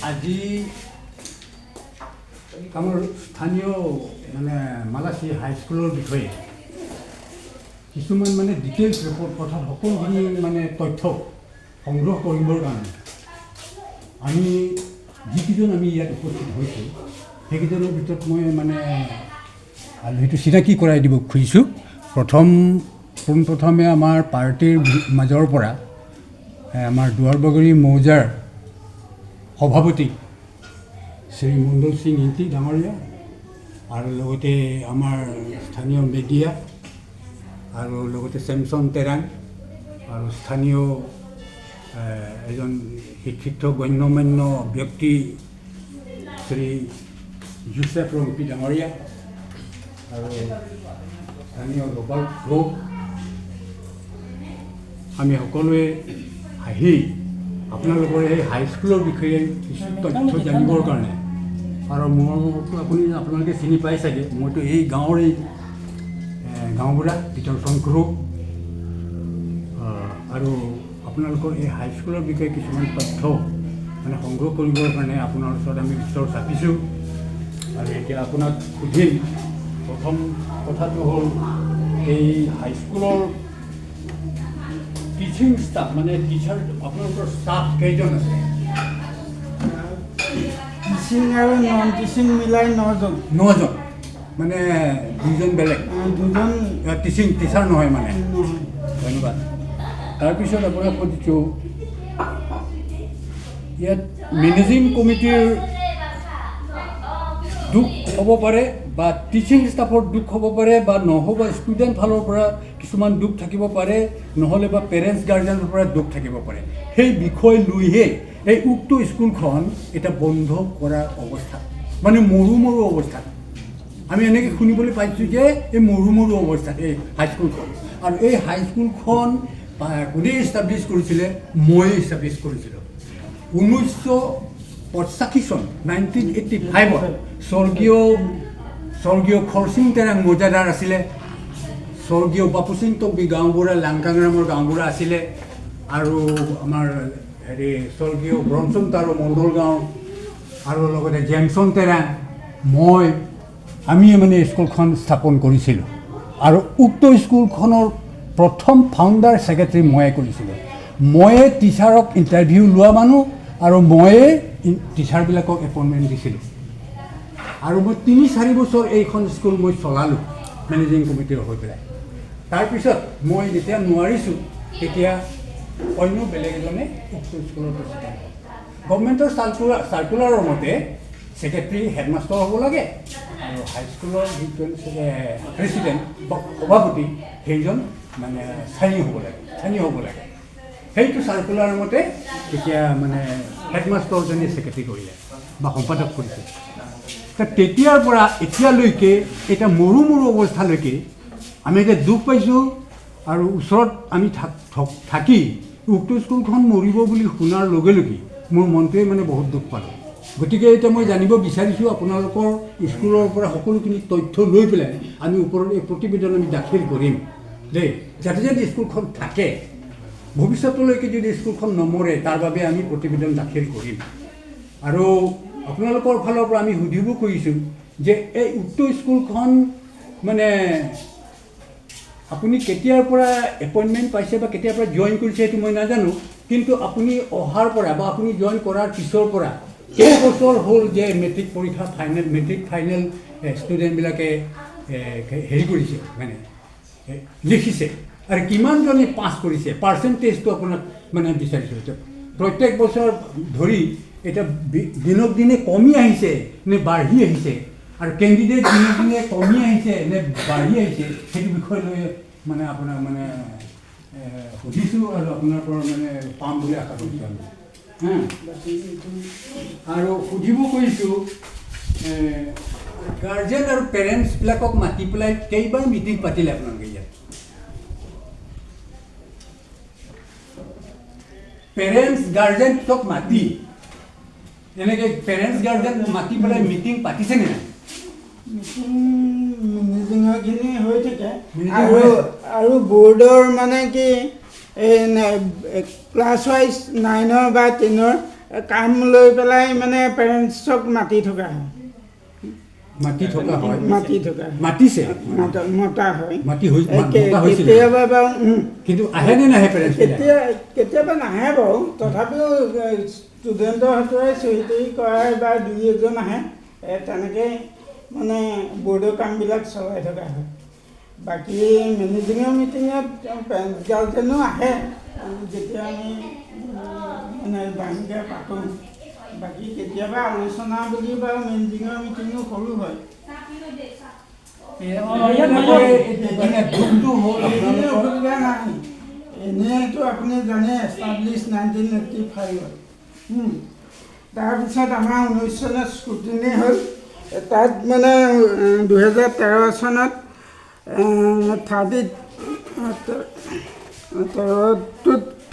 আজি আমাৰ স্থানীয় মানে মালাচী হাইস্কুলৰ বিষয়ে কিছুমান মানে ডিটেইলছ ৰিপৰ্ট অৰ্থাৎ সকলোখিনি মানে তথ্য সংগ্ৰহ কৰিবৰ কাৰণে আমি যিকেইজন আমি ইয়াত উপস্থিত হৈছোঁ সেইকেইজনৰ ভিতৰত মই মানে সেইটো চিনাকি কৰাই দিব খুজিছোঁ। পোনপ্ৰথমে আমাৰ পাৰ্টিৰ মাজৰ পৰা আমাৰ দুৱাৰবগৰী মৌজাৰ সভাপতি শ্ৰী মণ্ডল সিং ইংতি ডাঙৰীয়া আৰু লগতে আমাৰ স্থানীয় মেডিয়া আৰু লগতে চেমচন তেৰাং আৰু স্থানীয় এজন শিক্ষিত গণ্যমান্য ব্যক্তি শ্ৰী জোচেফ ৰম্পি ডাঙৰীয়া আৰু স্থানীয় ৰবাৰ্ট গ্ৰোভ আমি সকলোৱে আহি আপোনালোকৰ এই হাইস্কুলৰ বিষয়ে কিছু তথ্য জানিবৰ কাৰণে আৰু মোৰতো আপোনালোকে চিনি পাই চাগে মইতো এই গাঁৱৰে গাঁওবুঢ়া বিতৰ্ষণ কৰোঁ আৰু আপোনালোকৰ এই হাইস্কুলৰ বিষয়ে কিছুমান তথ্য মানে সংগ্ৰহ কৰিবৰ কাৰণে আপোনাৰ ওচৰত আমি উত্তৰ চাপিছোঁ আৰু এতিয়া আপোনাক সুধিম। প্ৰথম কথাটো হ'ল এই হাইস্কুলৰ টিচিং ষ্টাফ মানে টিচাৰ আপোনালোকৰ ষ্টাফ কেইজন আছে? টিচিং আৰু নন টিচিং মিলাই 9জন। 9জন মানে দুজন বেলেগ দুজন টিচাৰ নহয় মানে ধন্যবাদ। তাৰপিছত আপোনাক সুধিছোঁ ইয়াত মেনেজিং কমিটিৰ দুখ হ'ব পাৰে বা টিচিং ষ্টাফৰ দুখ হ'ব পাৰে বা নহ'বা ষ্টুডেণ্ট ফালৰ পৰা কিছুমান দুখ থাকিব পাৰে নহ'লে বা পেৰেণ্টছ গাৰ্জেনৰ পৰা দুখ থাকিব পাৰে। সেই বিষয় লৈহে এই উক্ত স্কুলখন এটা বন্ধ কৰা অৱস্থা মানে মৰু অৱস্থাত আমি এনেকৈ শুনিবলৈ পাইছোঁ যে এই মৰু অৱস্থাত এই হাইস্কুলখন আৰু এই হাইস্কুলখন কোনে ইষ্টাব্লিছ কৰিছিলে? মই ইষ্টাব্লিছ কৰিছিলোঁ 1985 চন 1985ত স্বৰ্গীয় খৰচিং তেৰাং মৌজাদাৰ আছিলে, স্বৰ্গীয় বাপু সিং টকবি গাঁওবুঢ়া লাংকাংৰামৰ গাঁওবুঢ়া আছিলে আৰু আমাৰ স্বৰ্গীয় ব্ৰহ্মচন্দ তাৰো মণ্ডল গাঁও আৰু লগতে জেমচন তেৰাং আমি মানে স্কুলখন স্থাপন কৰিছিলোঁ আৰু উক্ত স্কুলখনৰ প্ৰথম ফাউণ্ডাৰ ছেক্ৰেটাৰী ময়ে কৰিছিলোঁ। ময়ে টিচাৰক ইণ্টাৰভিউ লোৱা মানুহ আৰু ময়ে টিচাৰবিলাকক এপইণ্টমেণ্ট দিছিলোঁ আৰু মই 3-4 বছৰ এইখন স্কুল মই চলালোঁ মেনেজিং কমিটিৰ হৈ পেলাই। তাৰপিছত মই যেতিয়া নোৱাৰিছোঁ তেতিয়া অন্য বেলেগ এজনে উক্ত স্কুলৰ প্ৰেচিডেণ্ট হ'ল। গভৰ্ণমেণ্টৰ চাৰ্কুলাৰৰ মতে ছেক্ৰেটাৰী হেডমাষ্টাৰ হ'ব লাগে আৰু হাইস্কুলৰ যিজন প্ৰেচিডেণ্ট বা সভাপতি সেইজন মানে স্থানীয় হ'ব লাগে। সেইটো চাৰ্কুলাৰৰ মতে এতিয়া মানে হেডমাষ্টাৰজনে ছেক্ৰেটাৰী কৰিলে বা সম্পাদক কৰিছে। তেতিয়াৰ পৰা এতিয়ালৈকে এটা মৰু অৱস্থালৈকে আমি এতিয়া দুখ পাইছোঁ আৰু ওচৰত আমি থাকি উক্ত স্কুলখন মৰিব বুলি শুনাৰ লগে লগে মোৰ মনটোৱে মানে বহুত দুখ পালোঁ। গতিকে এতিয়া মই জানিব বিচাৰিছোঁ আপোনালোকৰ স্কুলৰ পৰা সকলোখিনি তথ্য লৈ পেলাই আমি ওপৰত এই প্ৰতিবেদন আমি দাখিল কৰিম দেই, যাতে যদি স্কুলখন থাকে ভৱিষ্যতলৈকে যদি স্কুলখন নমৰে তাৰ বাবে আমি প্ৰতিবেদন দাখিল কৰিম। আৰু আপোনালোকৰ ফালৰ পৰা আমি সুধিব খুজিছোঁ যে এই উক্ত স্কুলখন মানে আপুনি কেতিয়াৰ পৰা এপইণ্টমেণ্ট পাইছে বা কেতিয়াৰ পৰা জইন কৰিছে সেইটো মই নাজানো, কিন্তু আপুনি অহাৰ পৰা বা আপুনি জইন কৰাৰ পিছৰ পৰা কেইবছৰ হ'ল যে মেট্ৰিক ফাইনেল ষ্টুডেণ্টবিলাকে হেৰি কৰিছে মানে লিখিছে আৰু কিমানজনে পাছ কৰিছে পাৰ্চেণ্টেজটো আপোনাক মানে বিচাৰিছোঁ। প্ৰত্যেক বছৰ ধৰি এটা দিনক দিনে কমি আহিছে নে বাঢ়ি আহিছে আৰু কেণ্ডিডেট দিনক দিনে কমি আহিছে নে বাঢ়ি আহিছে সেইটো বিষয় লৈ মানে আপোনাক মানে সুধিছোঁ আৰু আপোনাৰ পৰা মানে পাম বুলি আশা কৰিছোঁ আমি। আৰু সুধিব কৈছোঁ গাৰ্জেন আৰু পেৰেণ্টছবিলাকক মাতি পেলাই কেইবাৰ মিটিং পাতিলে আপোনালোকে ইয়াত? পেৰেণ্টছ গাৰ্জেনক মাতি এনেকৈ পেৰেণ্টছ গাৰ্জেন মাতি পেলাই মিটিং পাতিছেনে নাই? মিটিঙৰখিনি হৈ থাকে আৰু বৰ্ডৰ মানে কি ক্লাছ ৱাইজ 9 বা 10 কাম লৈ পেলাই মানে পেৰেণ্টছক মাতি থকা হয় মাতি থকা হয় মাতি থকা হয়। মাতিছে মতা হয় মাতি হৈছিল কেতিয়াবা বাৰু কিন্তু আহে নে নাহে পেৰেণ্টছ কেতিয়াবা নাহে বাৰু তথাপিও ষ্টুডেণ্টৰ হাতৰে চহী তহী কৰাই বা দুই এজন আহে তেনেকৈ মানে বৰ্ডৰ কামবিলাক চলাই থকা হয় বাকী মেনেজিঙৰ মিটিঙত পেৰেণ্টছ গাৰ্জেনো আহে যেতিয়া আমি মানে ডাঙৰকৈ পাতোঁ বাকী কেতিয়াবা আলোচনা বুলি বাৰু মেনেজিঙৰ মিটিঙো সৰু হয় অসুবিধা নাই এনেইতো আপুনি জানে এষ্টাব্লিছ 1985 তাৰপিছত আমাৰ 19 চনত স্কুটিনি হ'ল তাত মানে 2013 চনত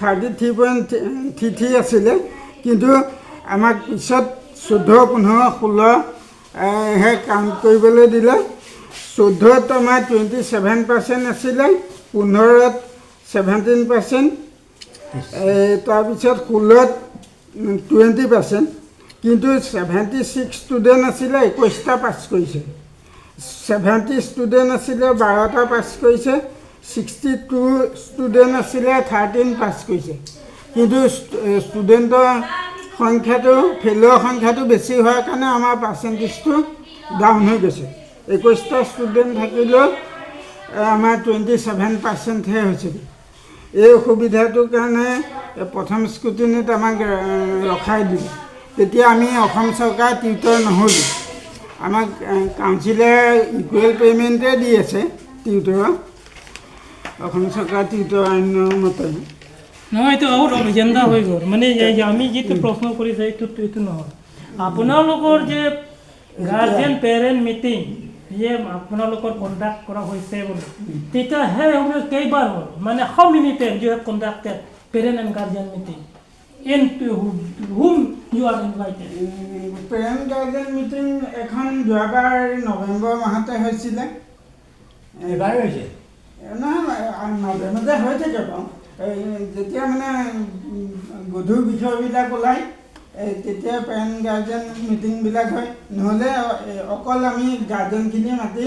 33.33 আছিলে কিন্তু আমাক পিছত 14, 15, 16 হে কাউণ্ট কৰিবলৈ দিলে 14ত আমাৰ 27% আছিলে 15ত 17% তাৰপিছত 16ত 20% কিন্তু 76 ষ্টুডেণ্ট আছিলে 21টা পাছ কৰিছে 70 ষ্টুডেণ্ট আছিলে 12টা পাছ কৰিছে 62 ষ্টুডেণ্ট আছিলে 13 পাছ কৰিছে কিন্তু ষ্টুডেণ্টৰ সংখ্যাটো ফেইলৰ সংখ্যাটো বেছি হোৱাৰ কাৰণে আমাৰ পাৰ্চেণ্টেজটো ডাউন হৈ গৈছে 21টা ষ্টুডেণ্ট থাকিলেও আমাৰ 27%হে হৈছে এই অসুবিধাটোৰ কাৰণে প্ৰথম স্কুটিনিত আমাক ৰখাই দিলে তেতিয়া আমি অসম চৰকাৰ টিউটৰ নহ'লোঁ আমাক কাউন্সিলে ইকুৱেল পে'মেণ্টে দি আছে টিউটৰৰ অসম চৰকাৰ টিউটৰ আইনৰ মতে নহয় এইটো আৰু অভিযান্তা হৈ গ'ল মানে আমি যিটো প্ৰশ্ন কৰিছে এইটো নহয় আপোনালোকৰ যে গাৰ্জেন পেৰেণ্ট মিটিং যে আপোনালোকৰ কণ্ডাক্ট কৰা হৈছে বুলি তেতিয়া সেই সময়ত কেইবাৰ হ'ল মানে how many time you have conducted parent and guardian meeting into whom you are invited parent guardian meeting এখন যোৱাবাৰ নৱেম্বৰ মাহতে হৈছিলে এবাৰ হৈছে নহয় মাজে মাজে হৈ থাকে বাৰু যেতিয়া মানে গধুৰ বিষয়বিলাক ওলায় তেতিয়া পেৰেণ্ট গাৰ্জেন মিটিংবিলাক হয় নহ'লে অকল আমি গাৰ্জেনখিনি মাতি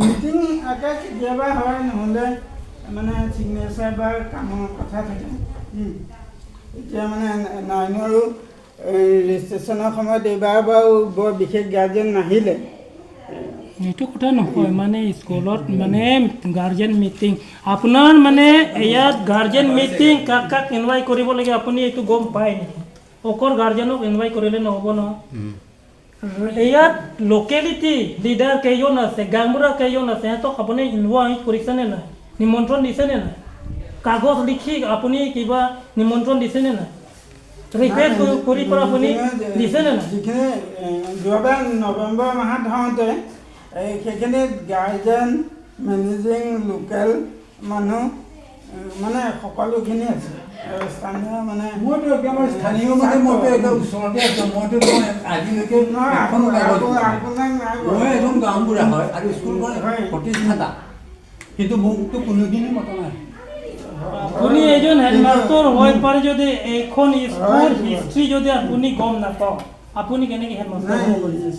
মিটিং আকাৰ কেতিয়াবা হয় নহ'লে মানে চিগনেচাৰ বা কামৰ কথা থাকে এতিয়া মানে 9ৰো ৰেজিষ্ট্ৰেশ্যনৰ সময়ত এইবাৰ বাৰু বৰ বিশেষ গাৰ্জেন নাহিলে এইটো কথা নহয় মানে স্কুলত মানে গাৰ্জেন মিটিং আপোনাৰ মানে ইয়াত গাৰ্জেন মিটিং কাক কাক ইনভাইট কৰিব লাগে আপুনি এইটো গম পায় নেকি অকল গাৰ্জেনক ইনভাইট কৰিলে নহ'ব নহয় ইয়াত লোকেলিটি লিডাৰ কেইজন আছে গাঁওবুঢ়া কেইজন আছে সিহঁতক আপুনি ইনভাইট কৰিছেনে নাই নিমন্ত্ৰণ দিছেনে নাই কাগজ লিখি আপুনি কিবা নিমন্ত্ৰণ দিছেনে নাই ৰিকুৱেষ্ট কৰি পৰা আপুনি দিছেনে নাই যিখিনি যোৱাবাৰ নৱেম্বৰ মাহত হওঁতে সেইখিনি গাৰ্জেন মেনেজিং লোকেল মানুহ মানে সকলোখিনি আছে স্থানীয় মানে মইতো একেবাৰে স্থানীয় মানে মইতো একদম ওচৰতে আছোঁ মইতো আজিলৈকে মই এজন গাঁওবুঢ়া হয় আৰু স্কুলখন প্ৰতিষ্ঠাতা কিন্তু মোকতো কোনোদিনে মতা নাই আপুনি এজন হেডমাষ্টাৰ হৈ পাৰি যদি এইখন স্কুল হিষ্ট্ৰী যদি আপুনি গম নাপাওঁ আপুনি কেনেকৈ হেডমাষ্টাৰ হ'ব পাৰিছে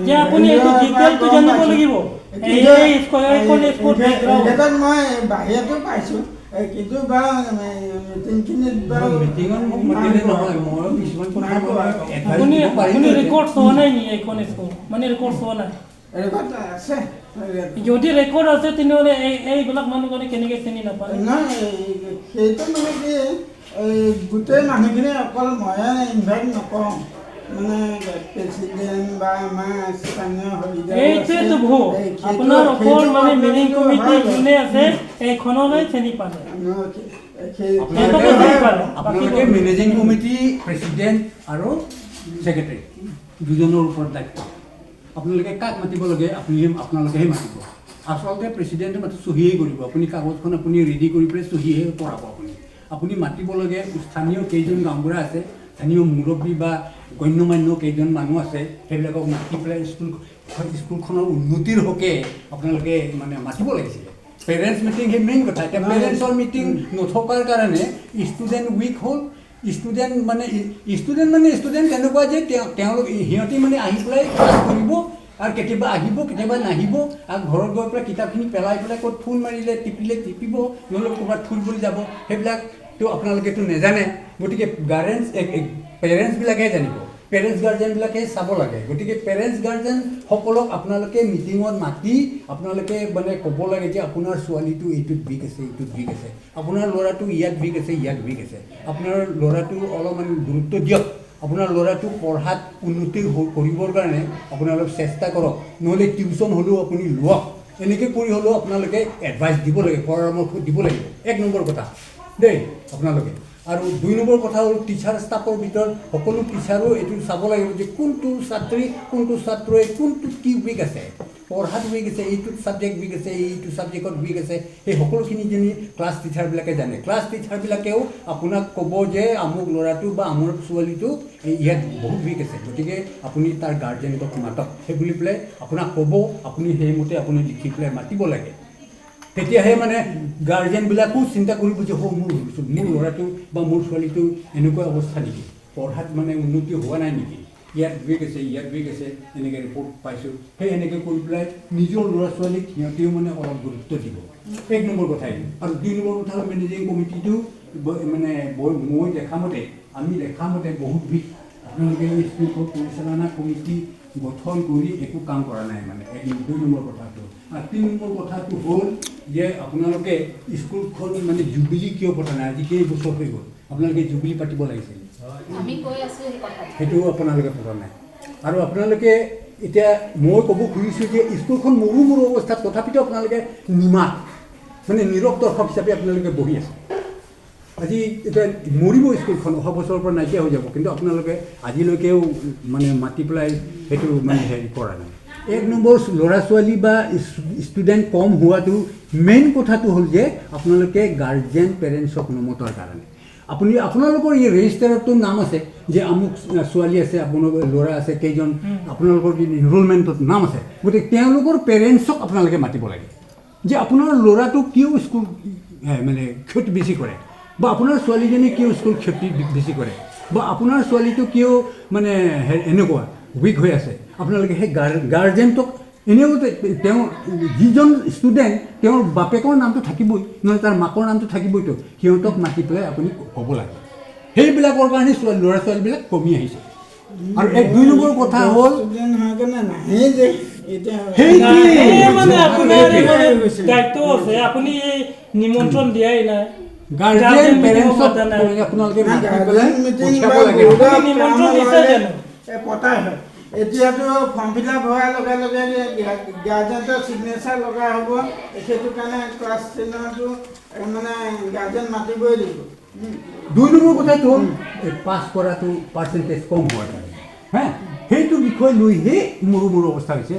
যে আপুনি এইটো ডিটেইলটো জানিব লাগিব মই বাহিৰতো পাইছোঁ কিন্তু বাৰু মিটিংখিনিত বাৰু মিটিঙত মোক মাতিলে নহয় ময়ো কিছুমান কথা আপুনি ৰেকৰ্ড চোৱা নাই নেকি এইখন স্কুল মানে ৰেকৰ্ড চোৱা নাই ৰেকৰ্ড আছে যদি ৰেকৰ্ড আছে তেনেহ'লে এইবিলাক মানুহ কেনেকৈ চিনি নাপায় নহয় সেইটো মানে কি গোটেই মানুহখিনি অকল ময়ে ইনভাইট নকৰোঁ মানে প্ৰেচিডেণ্ট বা আমাৰ স্থানীয় এইটোৱেতো ভুল আপোনাৰ অকল মানে মিটিং কমিটি যোনে আছে এইখনলৈ চিনি পালে আপোনালোকে মেনেজিং কমিটি প্ৰেচিডেণ্ট আৰু ছেক্ৰেটাৰী দুজনৰ ওপৰত দায়িত্ব আপোনালোকে কাক মাতিব লাগে আপোনালোকেহে মাতিব আচলতে প্ৰেচিডেণ্টে মাতি চহীয়ে কৰিব আপুনি কাগজখন আপুনি ৰেডি কৰি পেলাই চহীহে কৰাব আপুনি মাতিব লাগে স্থানীয় কেইজন গাঁওবুঢ়া আছে স্থানীয় মুৰব্বী বা গণ্যমান্য কেইজন মানুহ আছে সেইবিলাকক মাতি পেলাই স্কুলখনৰ উন্নতিৰ হকে আপোনালোকে মানে মাতিব লাগিছিলে পেৰেণ্টছ মিটিং সেই মেইন কথা এতিয়া পেৰেণ্টছৰ মিটিং নথকাৰ কাৰণে ষ্টুডেণ্ট উইক হ'ল ষ্টুডেণ্ট মানে ষ্টুডেণ্ট এনেকুৱা যে তেওঁলোক সিহঁতি মানে আহি পেলাই ক্লাছ কৰিব আৰু কেতিয়াবা আহিব কেতিয়াবা নাহিব আৰু ঘৰত গৈ পেলাই কিতাপখিনি পেলাই পেলাই ক'ত ফোন মাৰিলে টিপিব নহ'লে ক'ৰবাত ফুৰিবলৈ যাব সেইবিলাকতো আপোনালোকেতো নেজানে গতিকে পেৰেণ্টছবিলাকে জানিব পেৰেণ্টছ গাৰ্জেনবিলাকে চাব লাগে গতিকে পেৰেণ্টছ গাৰ্জেনসকলক আপোনালোকে মিটিঙত মাতি আপোনালোকে মানে ক'ব লাগে যে আপোনাৰ ছোৱালীটো এইটোত উইক আছে এইটোত উইক আছে আপোনাৰ ল'ৰাটো ইয়াত উইক আছে ইয়াত উইক আছে আপোনাৰ ল'ৰাটো অলপমান গুৰুত্ব দিয়ক আপোনাৰ ল'ৰাটো পঢ়াত উন্নতি কৰিবৰ কাৰণে আপোনালোক চেষ্টা কৰক নহ'লে টিউশ্যন হ'লেও আপুনি লওক এনেকৈ কৰি হ'লেও আপোনালোকে এডভাইচ দিব লাগে পৰামৰ্শ দিব লাগিব 1 নম্বৰ কথা দেই আপোনালোকে আৰু 2 নম্বৰ কথা হ'ল টিচাৰ ষ্টাফৰ ভিতৰত সকলো টিচাৰো এইটো চাব লাগিব যে কোনটো ছাত্ৰই কোনটোত কি উইক আছে পঢ়াত উইক আছে এইটোত ছাবজেক্ট উইক আছে এইটো ছাবজেক্টত উইক আছে সেই সকলোখিনি যদি ক্লাছ টিচাৰবিলাকে জানে ক্লাছ টিচাৰবিলাকেও আপোনাক ক'ব যে আমুক ল'ৰাটো বা আমুক ছোৱালীটো ইয়াত বহুত উইক আছে গতিকে আপুনি তাৰ গাৰ্জেনক মাতক সেই বুলি পেলাই আপোনাক ক'ব আপুনি সেইমতে আপুনি লিখি পেলাই মাতিব লাগে তেতিয়াহে মানে গাৰ্জেনবিলাকো চিন্তা কৰিব যে মোৰ ল'ৰাটো বা মোৰ ছোৱালীটো এনেকুৱা অৱস্থা নেকি পঢ়াত মানে উন্নতি হোৱা নাই নেকি ইয়াত উইক আছে এনেকৈ ৰিপৰ্ট পাইছোঁ সেই এনেকৈ কৰি পেলাই নিজৰ ল'ৰা ছোৱালীক সিহঁতেও মানে অলপ গুৰুত্ব দিব 1 নম্বৰ কথাই আৰু 2 নম্বৰ কথা হ'ল মেনেজিং কমিটিটো মানে মই আমি দেখা মতে বহুত উইক আপোনালোকে স্কুল পৰিচালনা কমিটি গঠন কৰি একো কাম কৰা নাই মানে 2 নম্বৰ কথাটো আৰু 3 নম্বৰ কথাটো হ'ল যে আপোনালোকে স্কুলখন মানে জুবিলি কিয় পতা নাই আজি কেইবছৰ হৈ গ'ল আপোনালোকে জুবিলি পাতিব লাগিছিল আমি কৈ আছোঁ এই কথাটো সেইটো আপোনালোকে পতা নাই আৰু আপোনালোকে এতিয়া মই ক'ব খুজিছোঁ যে স্কুলখন মৰু অৱস্থাত তথাপিতো আপোনালোকে নিমাত মানে নীৰৱ দৰ্শক হিচাপে আপোনালোকে বহি আছে আজি এতিয়া মৰিব স্কুলখন অহা বছৰৰ পৰা নাইকিয়া হৈ যাব কিন্তু আপোনালোকে আজিলৈকেও মানে মাতি পেলাই সেইটো মানে হেৰি কৰা নাই 1 নম্বৰ ল'ৰা ছোৱালী বা ষ্টুডেণ্ট কম হোৱাটো মেইন কথাটো হ'ল যে আপোনালোকে গাৰ্জেন পেৰেণ্টছক নমতাৰ কাৰণে আপোনালোকৰ এই ৰেজিষ্টাৰতো নাম আছে যে আমুক ছোৱালী আছে আপোনালোকৰ ল'ৰা আছে কেইজন আপোনালোকৰ এনৰলমেণ্টত নাম আছে গতিকে তেওঁলোকৰ পেৰেণ্টছক আপোনালোকে মাতিব লাগে যে আপোনাৰ ল'ৰাটো কিয় স্কুল মানে ক্ষতি বেছি কৰে বা আপোনাৰ ছোৱালীজনী কিয় স্কুল ক্ষতি বেছি কৰে বা আপোনাৰ ছোৱালীটো কিয় মানে এনেকুৱা উইক হৈ আছে আপোনালোকে সেই গাৰ্জেনটোক এনেও তেওঁ যিজন ষ্টুডেণ্ট তেওঁৰ বাপেকৰ নামটো থাকিবই নহ'লে তাৰ মাকৰ নামটো থাকিবইতো সিহঁতক মাতি পেলাই আপুনি ক'ব লাগে সেইবিলাকৰ কাৰণে ল'ৰা ছোৱালীবিলাক কমি আহিছে আৰু 2 নম্বৰ কথা হ'ল দায়িত্ব আছে আপুনি নিমন্ত্ৰণ দিয়াই নাই গাৰ্জেন পেৰেণ্টছক আপোনালোকে মাতি পেলাই পঠিয়াব লাগে নিমন্ত্ৰণ দিছে জানো পতা হয় এতিয়াতো ফৰ্ম ফিল আপ হোৱাৰ লগে লগে গাৰ্জেণ্টৰ ছিগনেচাৰ লগা হ'ব সেইটো কাৰণে ক্লাছ 10ৰটো মানে গাৰ্জেন মাতিবই লাগিব 2 নম্বৰ কথাটো হ'ল পাছ কৰাটো পাৰ্চেণ্টেজ কম হোৱাৰ কাৰণে সেইটো বিষয় লৈহে মৰু অৱস্থা হৈছে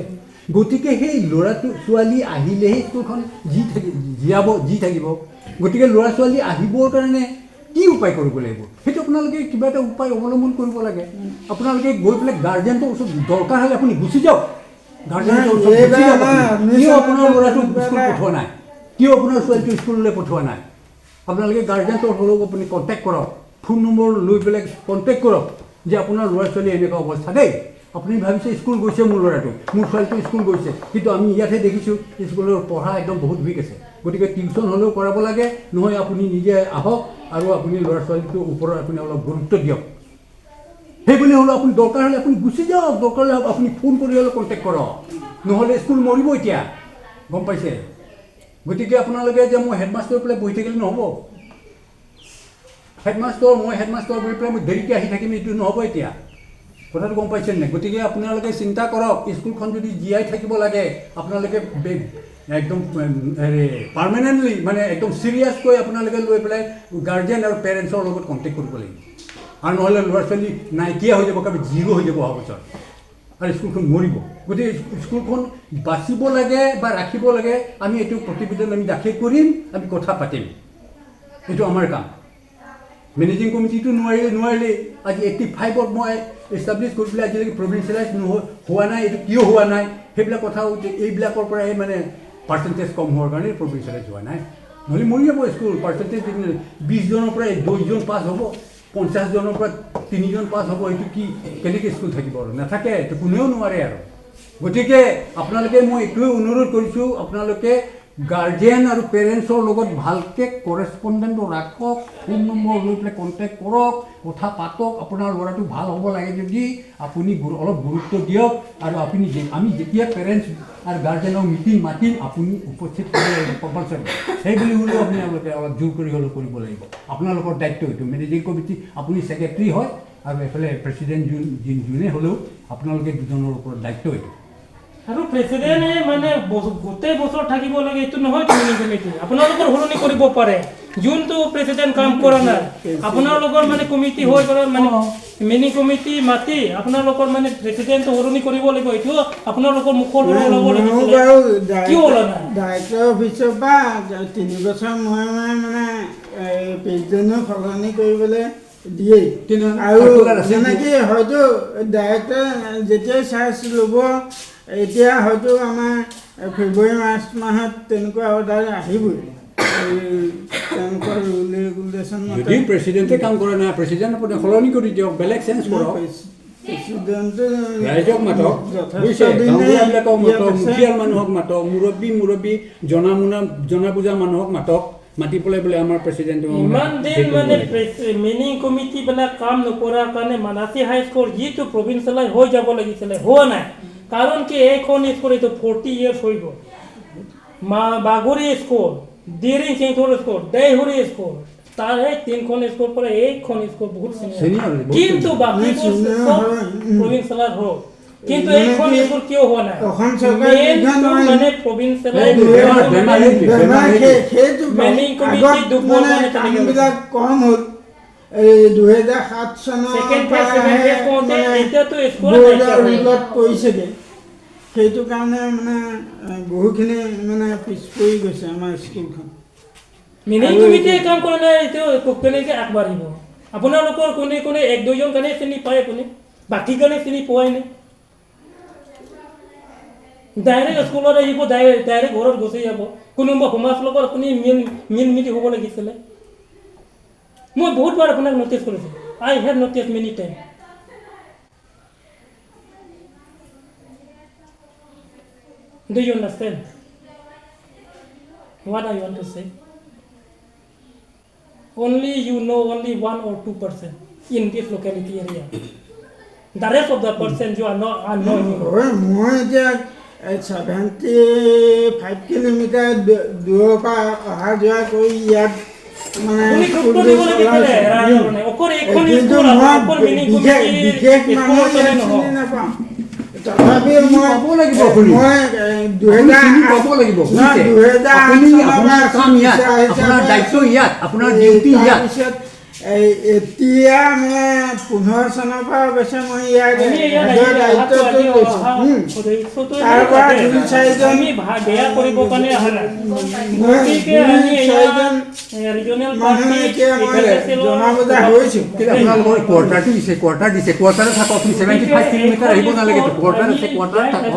গতিকে সেই ল'ৰাটো ছোৱালী আহিলেহে স্কুলখন যি থাকিব গতিকে ল'ৰা ছোৱালী আহিবৰ কাৰণে কি উপায় কৰিব লাগিব সেইটো আপোনালোকে কিবা এটা উপায় অৱলম্বন কৰিব লাগে আপোনালোকে গৈ পেলাই গাৰ্জেণ্টৰ ওচৰত দৰকাৰ হ'লে আপুনি গুচি যাওক গাৰ্জেণ্টৰ ওচৰত কিয় আপোনাৰ ল'ৰাটো স্কুল পঠোৱা নাই কিয় আপোনাৰ ছোৱালীটো স্কুললৈ পঠোৱা নাই আপোনালোকে গাৰ্জেণ্টৰ হ'লেও আপুনি কণ্টেক্ট কৰক ফোন নম্বৰ লৈ পেলাই কণ্টেক্ট কৰক যে আপোনাৰ ল'ৰা ছোৱালী এনেকুৱা অৱস্থা দেই আপুনি ভাবিছে স্কুল গৈছে মোৰ ল'ৰাটো মোৰ ছোৱালীটো স্কুল গৈছে কিন্তু আমি ইয়াতহে দেখিছোঁ স্কুলৰ পঢ়া একদম বহুত উইক আছে গতিকে টিউশ্যন হ'লেও কৰাব লাগে নহয় আপুনি নিজে আহক আৰু আপুনি ল'ৰা ছোৱালীটোৰ ওপৰত আপুনি অলপ গুৰুত্ব দিয়ক সেইবুলি হ'লেও আপুনি দৰকাৰ হ'লে আপুনি গুচি যাওক দৰকাৰ হ'লে আপুনি ফোন কৰি হ'লেও কণ্টেক্ট কৰক নহ'লে স্কুল মৰিব এতিয়া গম পাইছে গতিকে আপোনালোকে যে মই হেডমাষ্টাৰ পেলাই বহি থাকিলে নহ'ব মই হেডমাষ্টাৰ বুলি পেলাই মই দেৰিকৈ আহি থাকিম এইটো নহ'ব এতিয়া কথাটো গম পাইছে নাই গতিকে আপোনালোকে চিন্তা কৰক স্কুলখন যদি জীয়াই থাকিব লাগে আপোনালোকে একদম পাৰ্মানেণ্টলি মানে একদম চিৰিয়াছকৈ আপোনালোকে লৈ পেলাই গাৰ্জেন আৰু পেৰেণ্টছৰ লগত কণ্টেক্ট কৰিব লাগিব আৰু নহ'লে ল'ৰা ছোৱালী নাইকিয়া হৈ যাব কাৰোবাৰ জিৰ' হৈ যাব অহা বছৰ আৰু স্কুলখন মৰিব গতিকে স্কুলখন বাচিব লাগে বা ৰাখিব লাগে আমি এইটো প্ৰতিবেদন আমি দাখিল কৰিম আমি কথা পাতিম এইটো আমাৰ কাম মেনেজিং কমিটিটো নোৱাৰিলে আজি 85ত মই এষ্টাব্লিছ কৰি পেলাই আজিলৈকে প্ৰভিঞ্চিয়েলাইজ হোৱা নাই এইটো কিয় হোৱা নাই সেইবিলাক কথা এইবিলাকৰ পৰাই মানে পাৰ্চেণ্টেজ কম হোৱাৰ কাৰণে প্ৰভিঞ্চিয়েলাইজ হোৱা নাই নহ'লে মৰি যাব স্কুল পাৰ্চেণ্টেজ 20 জনৰ পৰা 2জন পাছ হ'ব 50 জনৰ পৰা 3জন পাছ হ'ব এইটো কি কেনেকৈ স্কুল থাকিব আৰু নাথাকে এইটো কোনেও নোৱাৰে আৰু গতিকে আপোনালোকে মই এইটোৱে অনুৰোধ কৰিছোঁ আপোনালোকে গাৰ্জেন আৰু পেৰেণ্টছৰ লগত ভালকৈ কৰেছপণ্ডেণ্ট ৰাখক ফোন নম্বৰ লৈ পেলাই কণ্টেক্ট কৰক কথা পাতক আপোনাৰ ল'ৰাটো ভাল হ'ব লাগে যদি আপুনি অলপ গুৰুত্ব দিয়ক আৰু আপুনি আমি যেতিয়া পেৰেণ্টছ আৰু গাৰ্জেনক মিটিং মাতিম আপুনি উপস্থিত কৰিব লাগিব কম্পালচৰি সেইবুলি হ'লেও আপোনালোকে অলপ জোৰ কৰি হ'লেও কৰিব লাগিব আপোনালোকৰ দায়িত্ব এইটো মেনেজিং কমিটি আপুনি ছেক্ৰেটাৰী হয় আৰু এইফালে প্ৰেচিডেণ্ট যোনে হ'লেও আপোনালোকে দুজনৰ ওপৰত দায়িত্ব এইটো আৰু প্ৰেচিডেণ্টে মানে গোটেই বছৰ থাকিব লাগে এইটো নহয় মিনি কমিটি আপোনালোকৰ সলনি কৰিব পাৰে যোনটো প্ৰেচিডেণ্ট কাম কৰা নাই আপোনালোকৰ মানে কমিটি হৈ গ'লে মানে মিনি কমিটি মাতি আপোনালোকৰ মানে প্ৰেচিডেণ্টটো সলনি কৰিব লাগিব এইটো আপোনালোকৰ মুখৰ পৰা ওলাব লাগিব কিয় ওলোৱা নাই ডাইৰেক্টৰ অফিচৰ পৰা 3 বছৰ মূৰে মানে প্ৰেচিডেণ্টক সলনি কৰিবলৈ দিয়ে আৰু যেনেকৈ হয়তো ডাইৰেক্টৰ যেতিয়াই চাৰ্জ ল'ব এতিয়া হয়তো আমাৰ ফেব্ৰুৱাৰী মাৰ্চ মাহত তেনেকুৱা অৰ্ডাৰ আহিবই তেওঁলোকৰ ৰুল ৰেগুলেশ্যন যদি প্ৰেচিডেণ্টে কাম কৰা নাই প্ৰেচিডেণ্ট আপুনি সলনি কৰি দিয়ক বেলেগ চেঞ্জ কৰক প্ৰেচিডেণ্টে ৰাইজক মাতক বুজিছে গাঁওবুঢ়াবিলাকক মাতক মুখিয়াল মানুহক মাতক মুৰব্বী জনা বুজা মানুহক মাতক মাতি পেলাই বোলে আমাৰ প্ৰেচিডেণ্ট ইমান দিন মানে মিনি কমিটিবিলাক কাম নকৰাৰ কাৰণে মানাচী হাইস্কুল যিটো প্ৰভিঞ্চিয়েলাইজ হৈ যাব লাগিছিলে হোৱা নাই কাৰণ কি এইখন স্কুল এইটো 40 years হৈ গ'ল বাগুৰি স্কুল ডিৰিং সিংথৰ স্কুল দেহুৰি স্কুল তাৰ এই 3খন স্কুল পৰা এইখন স্কুল বহুত চিনিয়ৰ কিন্তু বাকীবোৰ সব প্ৰভিঞ্চিয়েলাইজ হ'ল কিন্তু এইখন স্কুল কিয় হোৱা নাই মানে প্ৰভিঞ্চিয়েলাইজ মিনি কমিটি দুপৰবিলাক কম হ'ল এই 2007 চনৰ ৰুলত পৰিছেগৈ সেইটো কাৰণে মানে বহুখিনি মানে পিছ পৰি গৈছে আমাৰ স্কুলখন মিনি কমিটিয়ে কাম কৰা নাই এইটো কেনেকৈ আগবাঢ়িব আপোনালোকৰ কোনে 1-2জন কাৰণে চিনি পায় আপুনি বাকী কাৰণে চিনি পোৱাই নাই ডাইৰেক্ট স্কুলত আহিব ডাইৰেক্ট ঘৰত গুচি যাব কোনোবা সমাজৰ লগত আপুনি মিল মিলি হ'ব লাগিছিলে মই বহুতবাৰ আপোনাক ন'টিছ কৰিছোঁ I have notice many time Do you understand what I want to say? Only you know only 1 or 2% in this locality area. The rest of the percent you are not knowing. মই এতিয়া 75 kilometre দূৰৰ পৰা অহা যোৱা কৰি ইয়াত মানে বিশেষ মানুহ চিনি নাপাওঁ তথাপিও মই 2008 এতিয়া মানে 15 চনৰ পৰা অৱশ্যে মই ইয়াৰ দায়িত্বটো লৈছোঁ তাৰ পৰা 2-4জন মানুহ এতিয়া মই জনা বুজা হৈছোঁ আপোনালোকৰ কোৱাৰ্টাৰটো দিছে কোৱাৰ্টাৰত থাকক 75 কিলোমিটাৰ আহিব নালাগে কোৱাৰ্টাৰ আছে কোৱাৰ্টাৰত থাকক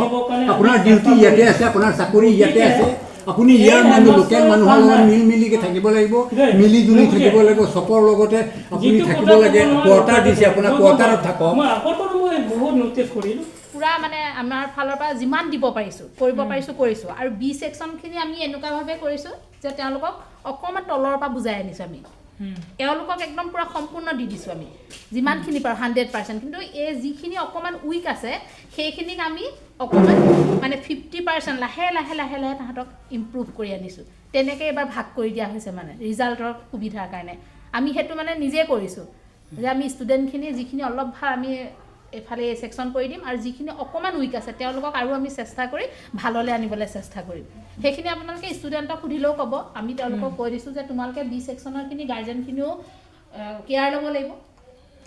আপোনাৰ ডিউটি ইয়াতে আছে আপোনাৰ চাকৰি ইয়াতে আছে আপুনি ইয়াৰ মানুহ লোকেল মানুহৰ লগত মিলিকে থাকিব লাগিব মিলি জুলি থাকিব লাগিব চপৰ লগতে আপুনি থাকিব লাগে কোৱাৰ্টাৰ দিছে আপোনাৰ কোৱাৰ্টাৰত থাকক পুৰা মানে আমাৰ ফালৰ পৰা যিমান দিব পাৰিছোঁ কৰিব পাৰিছোঁ কৰিছোঁ আৰু বি ছেকশ্যনখিনি আমি এনেকুৱাভাৱে কৰিছোঁ যে তেওঁলোকক অকণমান তলৰ পৰা বুজাই আনিছোঁ আমি এওঁলোকক একদম পুৰা সম্পূৰ্ণ দি দিছোঁ আমি যিমানখিনি পাৰোঁ 100% কিন্তু এই যিখিনি অকণমান উইক আছে সেইখিনিক আমি অকণমান মানে 50% লাহে লাহে তাহাঁতক ইম্প্ৰুভ কৰি আনিছোঁ তেনেকৈ এবাৰ ভাগ কৰি দিয়া হৈছে মানে ৰিজাল্টৰ সুবিধাৰ কাৰণে আমি সেইটো মানে নিজে কৰিছোঁ যে আমি ষ্টুডেণ্টখিনি যিখিনি অলপ ভাল আমি এফালে ছেকশ্যন কৰি দিম আৰু যিখিনি অকণমান উইক আছে তেওঁলোকক আৰু আমি চেষ্টা কৰি ভাললৈ আনিবলৈ চেষ্টা কৰিম সেইখিনি আপোনালোকে ষ্টুডেণ্টক সুধিলেও ক'ব আমি তেওঁলোকক কৈ দিছোঁ যে তোমালোকে বি ছেকশ্যনৰখিনি গাৰ্জেনখিনিও কেয়াৰ ল'ব লাগিব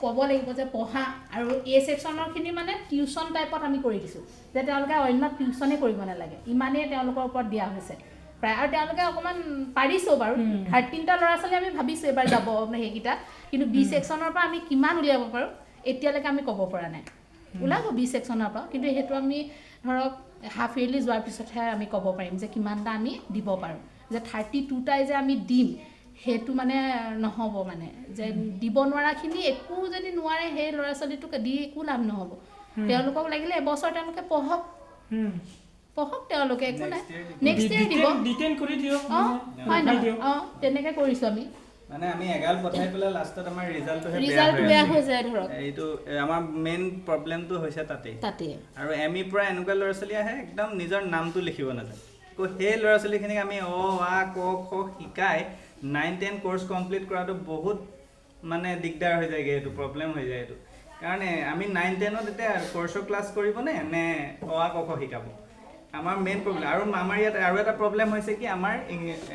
ক'ব লাগিব যে পঢ়া আৰু এ ছেকশ্যনৰখিনি মানে টিউশ্যন টাইপত আমি কৰি দিছোঁ যে তেওঁলোকে অন্য টিউশ্যনে কৰিব নালাগে ইমানেই তেওঁলোকৰ ওপৰত দিয়া হৈছে প্ৰায় আৰু তেওঁলোকে অকণমান পাৰিছেও বাৰু 13টা ল'ৰা ছোৱালী আমি ভাবিছোঁ এবাৰ যাব সেইকেইটা কিন্তু বি ছেকশ্যনৰ পৰা আমি কিমান উলিয়াব পাৰোঁ এতিয়ালৈকে আমি ক'ব পৰা নাই ওলাব বি ছেকশ্যনৰ পৰা কিন্তু সেইটো আমি ধৰক হাফ ইয়াৰলি যোৱাৰ পিছতহে আমি ক'ব পাৰিম যে কিমানটা আমি দিব পাৰোঁ যে 32টাই যে আমি দিম সেইটো মানে নহ'ব মানে যে দিব নোৱাৰাখিনি একো যদি নোৱাৰে সেই ল'ৰা ছোৱালীটোক দি একো লাভ নহ'ব তেওঁলোকক লাগিলে এবছৰ তেওঁলোকে পঢ়ক তেওঁলোকে একো নাই নেক্সট ইয়েৰ দিব ডিটেইন কৰি দিয়ক হয় নহয় তেনেকৈ কৰিছোঁ আমি মানে আমি এগাল পঠাই পেলাই লাষ্টত আমাৰ ৰিজাল্টটোহে বেয়া হৈ যায় ধৰক এইটো আমাৰ মেইন প্ৰব্লেমটো হৈছে তাতে আৰু এমই পৰা এনেকুৱা ল'ৰা ছোৱালী আহে একদম নিজৰ নামটো লিখিব নাজানে সেই ল'ৰা ছোৱালীখিনিক আমি অ আ ক খ শিকাই 9-10 কোৰ্চ কমপ্লিট কৰাটো বহুত মানে দিগদাৰ হৈ যায়গৈ এইটো প্ৰব্লেম হৈ যায় এইটো কাৰণে আমি 9-10ত এতিয়া কোৰ্চৰ ক্লাছ কৰিবনে নে অ আ ক খ শিকাব আমাৰ মেইন প্ৰব্লেম আৰু আমাৰ ইয়াত আৰু এটা প্ৰব্লেম হৈছে কি আমাৰ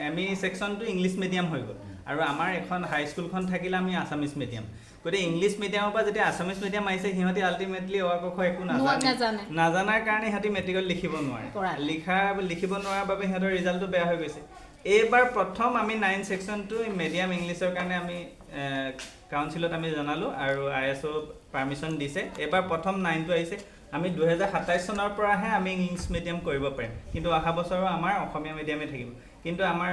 এমই ছেকশ্যনটো ইংলিছ মিডিয়াম হৈ গ'ল আৰু আমাৰ এখন হাইস্কুলখন থাকিলে আমি আছামিজ মিডিয়াম গতিকে ইংলিছ মিডিয়ামৰ পৰা যেতিয়া আছামিজ মিডিয়াম আহিছে সিহঁতি আল্টিমেটলি অ ক খ একো নাজানাৰ কাৰণে সিহঁতি মেট্ৰিকত লিখিব নোৱাৰে লিখিব নোৱাৰাৰ বাবে সিহঁতৰ ৰিজাল্টটো বেয়া হৈ গৈছে এইবাৰ প্ৰথম আমি 9 ছেকশ্যনটো মিডিয়াম ইংলিছৰ কাৰণে আমি কাউন্সিলত আমি জনালোঁ আৰু ISO পাৰ্মিশ্যন দিছে এইবাৰ প্ৰথম 9টো আহিছে আমি 2027 চনৰ পৰাহে আমি ইংলিছ মিডিয়াম কৰিব পাৰিম কিন্তু অহা বছৰো আমাৰ অসমীয়া মিডিয়ামে থাকিব কিন্তু আমাৰ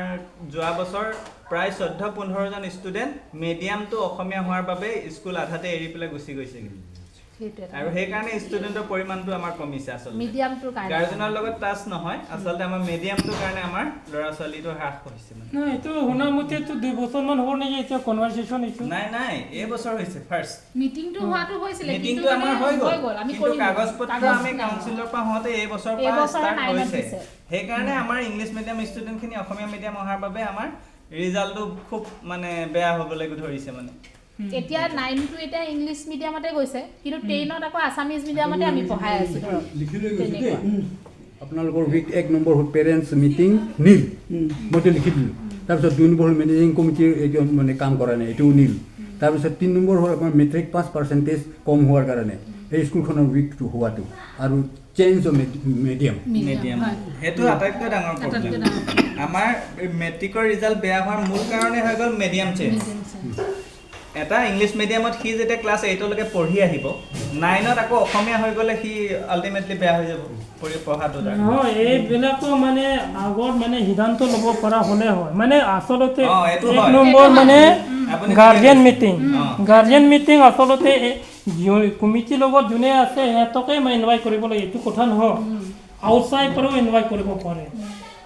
যোৱা বছৰ প্ৰায় 14-15 জন ষ্টুডেণ্ট মিডিয়ামটো অসমীয়া হোৱাৰ বাবে স্কুল আধাতে এৰি পেলাই গুচি গৈছে আৰু সেইকাৰণে ষ্টুডেণ্টৰ পৰিমাণটো আমাৰ কমিছে আচলতে মিডিয়ামটোৰ কাৰণে গাৰ্জেনৰ লগত টাচ নহয় আচলতে আমাৰ মিডিয়ামটোৰ কাৰণে আমাৰ ল'ৰা ছোৱালীটো হ্ৰাস হৈছে না এইটো শুনা মতেতো 2 বছৰমান হ'ব নেকি এতিয়া কনভাৰচেশ্যন এইটো নাই এই বছৰ হৈছে ফাৰ্ষ্ট মিটিংটো হোৱাটো হৈছিলে মিটিংটো আমাৰ হৈ গ'ল আমি কাগজ পত্ৰ আমি কাউন্সিলৰ পৰা হওঁতে এই বছৰ পৰা ষ্টাৰ্ট হৈছে সেইকাৰণে আমাৰ ইংলিছ মিডিয়াম ষ্টুডেণ্টখিনি অসমীয়া মিডিয়াম অহাৰ বাবে আমাৰ ৰিজাল্টটো খুব মানে বেয়া হ'বলৈ ধৰিছে মানে এতিয়া 9টো এতিয়া ইংলিছ মিডিয়ামতে গৈছে কিন্তু 10ত আকৌ আছামিজ মিডিয়ামতে আমি পঢ়াই আছোঁ ধৰক লিখি লৈ গৈছোঁ দেই আপোনালোকৰ উইক 1 নম্বৰ হ'ল পেৰেণ্টছ মিটিং নীল মইতো লিখি দিলোঁ তাৰপিছত 2 নম্বৰ হ'ল মেনেজিং কমিটিৰ এইটো মানে কাম কৰা নাই এইটোও নীল তাৰপিছত 3 নম্বৰ হ'ল আপোনাৰ মেট্ৰিক পাছ পাৰ্চেণ্টেজ কম হোৱাৰ কাৰণে এই স্কুলখনৰ উইকটো হোৱাটো আৰু চেঞ্জ অফ মিডিয়াম সেইটো আটাইতকৈ ডাঙৰ প্ৰব্লেম আমাৰ মেট্ৰিকৰ ৰিজাল্ট বেয়া হোৱাৰ মূল কাৰণেই হৈ গ'ল মিডিয়াম চেঞ্জ এটা ইংলিছ মিডিয়ামত সি যেতিয়া ক্লাছ 8লৈকে পঢ়ি আহিব 9ত আকৌ অসমীয়া হৈ গ'লে সি আল্টিমেটলি বেয়া হৈ যাব পঢ়াটো এইবিলাকো মানে আগত মানে সিদ্ধান্ত ল'ব পৰা হ'লে হয় মানে আচলতে 1 নম্বৰ মানে গাৰ্জেন মিটিং আচলতে কমিটিৰ লগত যোনে আছে সিহঁতকে ইনভাইট কৰিব লাগে এইটো কথা নহয় আউটছাইড পৰাও ইনভাইট কৰিব পাৰে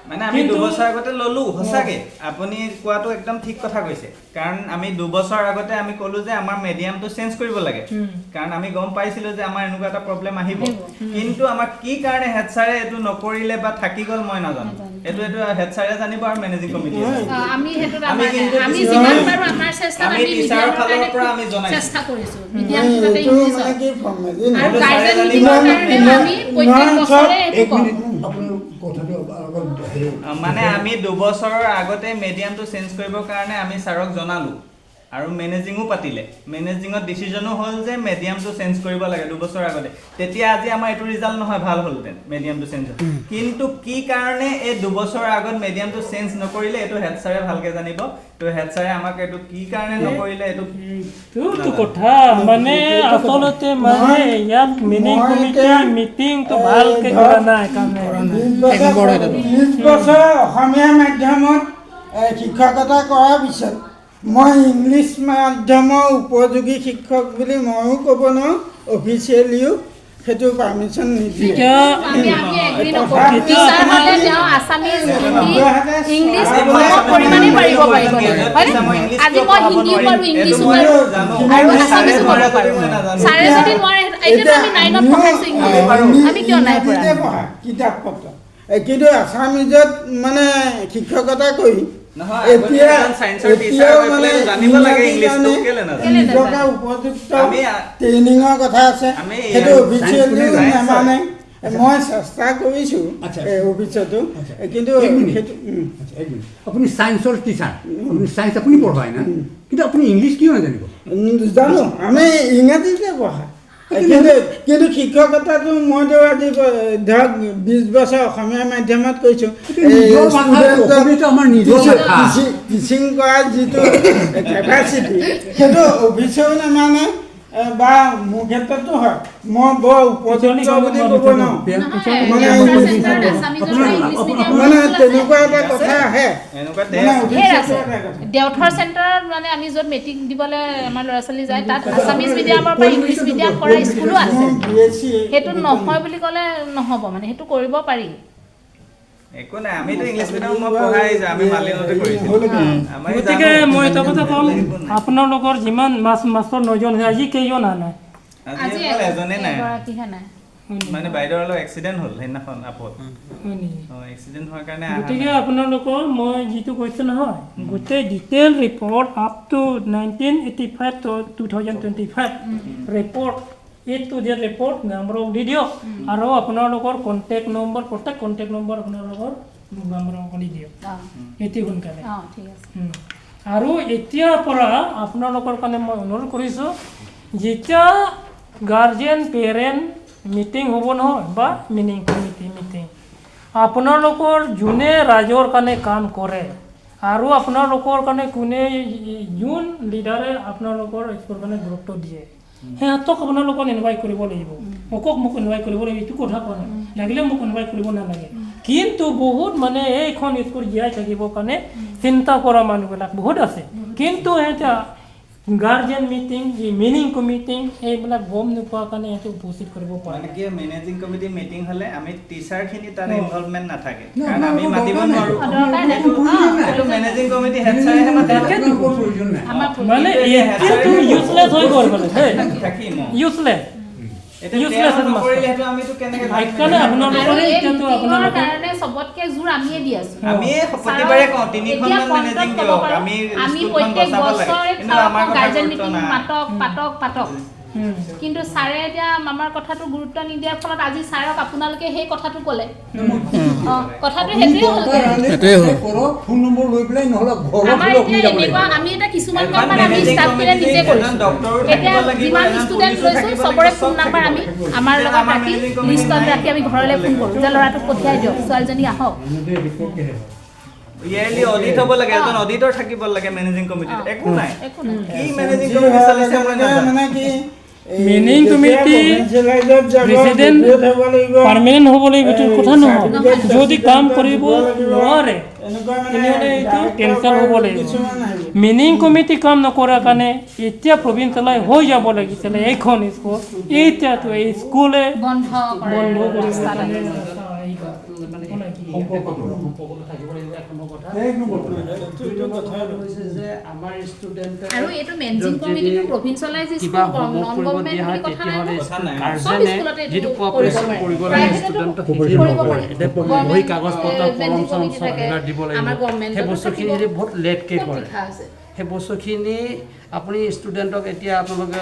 মানে আমি 2 বছৰ আগতে ললো সঁচাকে আপুনি কোৱাটো একদম ঠিক কথা কৈছে কাৰণ আমি 2 বছৰ আগতে আমি ক'লো যে আমাৰ মিডিয়ামটো চেঞ্জ কৰিব লাগে কাৰণ আমি গম পাইছিলো যে আমাৰ এনেকুৱা এটা প্ৰব্লেম আহিব কিন্তু আমাৰ কি কাৰণে হেড ছাৰে এটো নকৰিলে বা থাকি গ'ল মই নাজানো এটো হেড ছাৰে জানিব আৰু মেনেজিং কমিটি আমি যিমান পাৰো আমাৰ চেষ্টা আমি টিচাৰৰ ফালৰ পৰা আমি জনাইছো চেষ্টা কৰিছো মিডিয়ামটোতে ইংলিছ আৰু গাইডলাইন দিব কাৰণে আমি প্ৰত্যেক বছৰে মানে আমি 2 বছৰৰ আগতে মিডিয়ামটো চেঞ্জ কৰিবৰ কাৰণে আমি ছাৰক জনালো আৰু মেনেজিংও পাতিলে মেনেজিংত ডিসিশনো হ'ল যে মিডিয়ামটো চেঞ্জ কৰিব লাগে 2 বছৰ আগতে তেতিয়া আজি আমাৰ এটো ৰিজাল্ট নহয় ভাল হ'লতেন মিডিয়ামটো চেঞ্জ কিন্তু কি কাৰণে এই 2 বছৰ আগত মিডিয়ামটো চেঞ্জ নকৰিলে এটো হেড ছাৰে ভালকে জানিব তো হেড ছাৰে আমাক এটো কি কাৰণে নকৰিলে এটো তো কথা মানে আচলতে মানে ইয়াত মিটিং কমিটিৰ মিটিংটো ভালকে কৰা নাই কাৰণে 20 বছৰ অসমীয়া মাধ্যমত শিক্ষকতা কৰাৰ পিছত মই ইংলিছ মাধ্যমৰ উপযোগী শিক্ষক বুলি ময়ো ক'ব নোৱাৰোঁ অফিচিয়েলিও সেইটো পাৰ্মিশ্যন নিদিয়ে আমি এগ্ৰি নকৰোঁ টিচাৰ হ'লে তেওঁ আছামিজ ইংলিছ পৰিমাণে পাৰিব পাৰিব আজি মই হিন্দীও পাৰোঁ ইংলিছো পাৰোঁ আৰু আছামিজো পাৰোঁ ছাৰে যদি নোৱাৰে এতিয়া আমি 9ত পঢ়াইছোঁ ইংলিছ আমি কিয় নাই পৰা কিতাপ পত্ৰ কিন্তু আছামিজত মানে শিক্ষকতা কৰি এতিয়া সায়েন্সৰ টিচাৰ মানে জানিব লাগে ইংলিছটো কেলে নাজানে উপযুক্ত ট্ৰেইনিঙৰ কথা আছে সেইটো অফিচিয়েলি মানে মই চেষ্টা কৰিছোঁ অফিচতো কিন্তু আপুনি সায়েন্সৰ টিচাৰ আপুনি সায়েন্স আপুনি পঢ়ায় না কিন্তু আপুনি ইংলিছ কিয় নাজানিব জানো আমি ইংৰাজীতে পঢ়া কিন্তু শিক্ষকতাটো মইতো আজি ধৰক 20 বছৰ অসমীয়া মাধ্যমত কৈছোঁ টিচিং কৰাৰ যিটো কেপাচিটি সেইটো অফিচেও নামানে বা মোৰ ক্ষেত্ৰতো হয় মই বৰ উপযুক্ত বুলি ক'ব নোৱাৰোঁ মানে তেনেকুৱা এটা কথা আহে এনেকুৱা দেওথৰ চেণ্টাৰত মানে আমি য'ত মেট্ৰিক দিবলৈ আমাৰ ল'ৰা ছোৱালী যায় তাত আছামিজ মিডিয়ামৰ পৰা ইংলিছ মিডিয়াম কৰা স্কুলো আছে সেইটো নহয় বুলি ক'লে নহ'ব মানে সেইটো কৰিব পাৰি একো নাই আমিতো ইংলিছ মিডিয়াম মই পঢ়াই আহিছোঁ আমি মালিনতে কৰিছিলোঁ গতিকে মই এটা কথা ক'ম আপোনালোকৰ যিমান মাষ্টৰ 9জন আছে আজি কেইজন অহা নাই আজি এজনে নাই এগৰাকীহে নাই মানে বাইদেউৰ অলপ এক্সিডেণ্ট হ'ল সেইদিনাখন আপত হয় নেকি এক্সিডেণ্ট হোৱাৰ কাৰণে গতিকে আপোনালোকৰ মই যিটো কৈছোঁ নহয় গোটেই detail report up to 1985 to 2025 report A to Z report গামবুঢ়াক দি দিয়ক আৰু আপোনালোকৰ কণ্টেক্ট নম্বৰ প্ৰত্যেক কণ্টেক্ট নম্বৰ আপোনালোকৰ গামবুঢ়াক দি দিয়ক অতি সোনকালে ঠিক আছে আৰু এতিয়াৰ পৰা আপোনালোকৰ কাৰণে মই অনুৰোধ কৰিছোঁ যেতিয়া গাৰ্জেন পেৰেণ্ট মিটিং হ'ব নহয় বা মিটিং কমিটি মিটিং আপোনালোকৰ যোনে ৰাইজৰ কাৰণে কাম কৰে আৰু আপোনালোকৰ কাৰণে কোনে যোন লিডাৰে আপোনালোকৰ স্কুলৰ কাৰণে গুৰুত্ব দিয়ে সিহঁতক আপোনালোকক ইনভাইট কৰিব লাগিব অকক মোক ইনভাইট কৰিব লাগিব এইটো কথা কোৱা নাই লাগিলে মোক ইনভাইট কৰিব নালাগে কিন্তু বহুত মানে এইখন স্কুল জীয়াই থাকিবৰ কাৰণে চিন্তা কৰা মানুহবিলাক বহুত আছে কিন্তু সিহঁতে গাৰ্জেন মিটিং মিনিং কমিটি এইবিলাক গম নোপোৱাৰ কাৰণে সিহঁতে উপস্থিত কৰিব পাৰে মানে কি মেনেজিং কমিটি মিটিং হ'লে আমি টিচাৰখিনি তাত ইনভলভমেণ্ট নাথাকে কাৰণ আমি মাতিব নোৱাৰোঁ এইটো মেনেজিং কমিটি হেড ছাৰেহে মাতে মানে এতিয়াতো ইউজলেছ হৈ গ'ল মানে থাকিম ইউজলেছ আৰু এই কাৰণে চবতকে জোৰ আমিয়ে দি আছো আমিয়ে প্ৰতিবাৰে কওঁ 3খনমান মেনেজিং দিয়ক আমি প্ৰত্যেক বছৰে গাৰ্জেন মিটিং পাতক কিন্তু ছাৰে এতিয়া আমাৰ কথাটো গুৰুত্ব নিদিয়াৰ ফলত আজি ছাৰক আপোনালোকে সেই কথাটো ক'লে কথাটো সেইটোৱে হ'ল ফোন নম্বৰ লৈ পেলাই নহ'লে আমাৰ এতিয়া এনেকুৱা আমি এটা কিছুমান কাম আমি ষ্টাফবিলাক নিজে কৰিছোঁ এতিয়া যিমান ষ্টুডেণ্ট লৈছোঁ চবৰে ফোন নাম্বাৰ আমি আমাৰ লগত ৰাখি লিষ্টত ৰাখি আমি ঘৰলৈ ফোন কৰোঁ যে ল'ৰাটোক পঠিয়াই দিয়ক ছোৱালীজনী আহক ইয়াৰলি অডিট হ'ব লাগে এজন অডিটৰ থাকিব লাগে মেনেজিং কমিটিত একো নাই কি মেনেজিং কমিটি চলিছে মই নাজানো মানে কি মিনিং কমিটি প্ৰেচিডেণ্ট পাৰ্মানেণ্ট হ'ব লাগিব এইটো কথা নহয় যদি কাম কৰিব নোৱাৰে তেনেহ'লে এইটো কেঞ্চেল হ'ব লাগিব মিনিং কমিটি কাম নকৰাৰ কাৰণে এতিয়া প্ৰভিঞ্চিয়েলাই হৈ যাব লাগিছিলে এইখন স্কুল এতিয়াতো এই স্কুলে বন্ধ কৰিব আৰু এইটো মেনেজিং কমিটিটো প্ৰভিঞ্চিয়েলাইজ স্কুল নন গভৰ্ণমেণ্ট বুলি কথা নাই যিটো কোঅপাৰেশ্যন কৰিব লাগে ষ্টুডেণ্টক বহি কাগজ পত্ৰ কলম চলম চব যোগাৰ দিব লাগিব সেই বস্তুখিনি যদি বহুত লেটকৈ কৰে সেই বস্তুখিনি আপুনি ষ্টুডেণ্টক এতিয়া আপোনালোকে